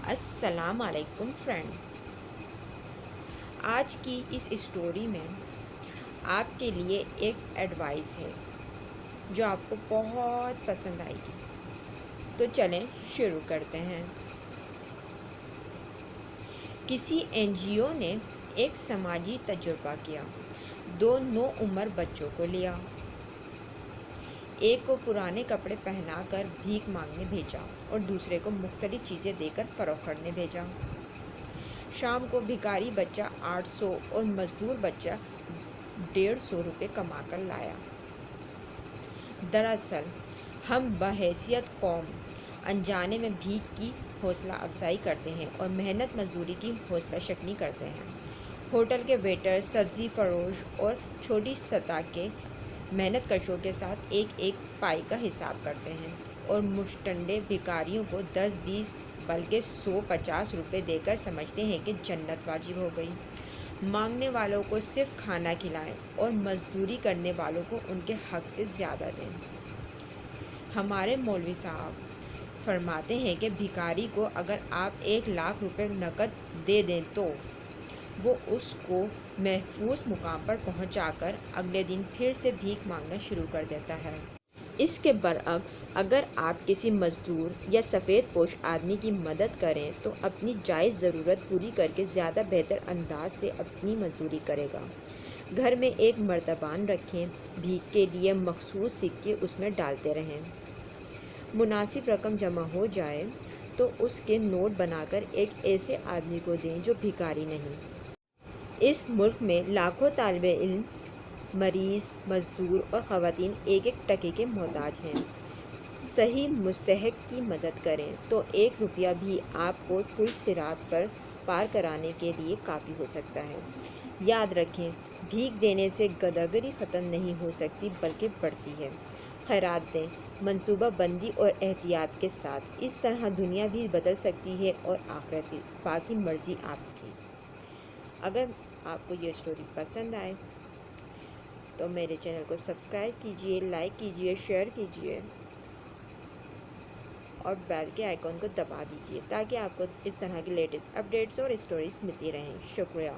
السلام علیکم فرینڈز، آج کی اس اسٹوری میں آپ کے لیے ایک ایڈوائس ہے جو آپ کو بہت پسند آئے گی۔ تو چلیں شروع کرتے ہیں۔ کسی NGO نے ایک سماجی تجربہ کیا۔ 2 نوعمر بچوں کو لیا، ایک کو پرانے کپڑے پہنا کر بھیک مانگنے بھیجا اور دوسرے کو مختلف چیزیں دے کر فروخت کرنے بھیجا۔ شام کو بھکاری بچہ 800 اور مزدور بچہ 150 روپے کما کر لایا۔ دراصل ہم بحیثیت قوم انجانے میں بھیک کی حوصلہ افزائی کرتے ہیں اور محنت مزدوری کی حوصلہ شکنی کرتے ہیں۔ ہوٹل کے ویٹر، سبزی فروش اور چھوٹی سطح کے محنت کشوں کے ساتھ ایک ایک پائی کا حساب کرتے ہیں اور مشٹنڈے بھکاریوں کو 10-20 بلکہ 100-50 روپے دے کر سمجھتے ہیں کہ جنت واجب ہو گئی۔ مانگنے والوں کو صرف کھانا کھلائیں اور مزدوری کرنے والوں کو ان کے حق سے زیادہ دیں۔ ہمارے مولوی صاحب فرماتے ہیں کہ بھکاری کو اگر آپ 1 لاکھ روپے نقد دے دیں تو وہ اس کو محفوظ مقام پر پہنچا کر اگلے دن پھر سے بھیک مانگنا شروع کر دیتا ہے۔ اس کے برعکس اگر آپ کسی مزدور یا سفید پوش آدمی کی مدد کریں تو اپنی جائز ضرورت پوری کر کے زیادہ بہتر انداز سے اپنی مزدوری کرے گا۔ گھر میں ایک مردبان رکھیں، بھیک کے لیے مخصوص سکے اس میں ڈالتے رہیں۔ مناسب رقم جمع ہو جائے تو اس کے نوٹ بنا کر ایک ایسے آدمی کو دیں جو بھکاری نہیں۔ اس ملک میں لاکھوں طالب علم، مریض، مزدور اور خواتین ایک ایک ٹکے کے محتاج ہیں۔ صحیح مستحق کی مدد کریں تو 1 روپیہ بھی آپ کو پل صراط پر پار کرانے کے لیے کافی ہو سکتا ہے۔ یاد رکھیں، بھیک دینے سے گداگری ختم نہیں ہو سکتی بلکہ بڑھتی ہے۔ خیرات دیں، منصوبہ بندی اور احتیاط کے ساتھ، اس طرح دنیا بھی بدل سکتی ہے اور آخرت بھی۔ باقی مرضی آپ کی۔ اگر آپ کو یہ اسٹوری پسند آئے تو میرے چینل کو سبسکرائب کیجئے، لائک کیجئے، شیئر کیجئے اور بیل کے آئیکن کو دبا دیجئے تاکہ آپ کو اس طرح کی لیٹسٹ اپڈیٹس اور اسٹوریز ملتی رہیں۔ شکریہ۔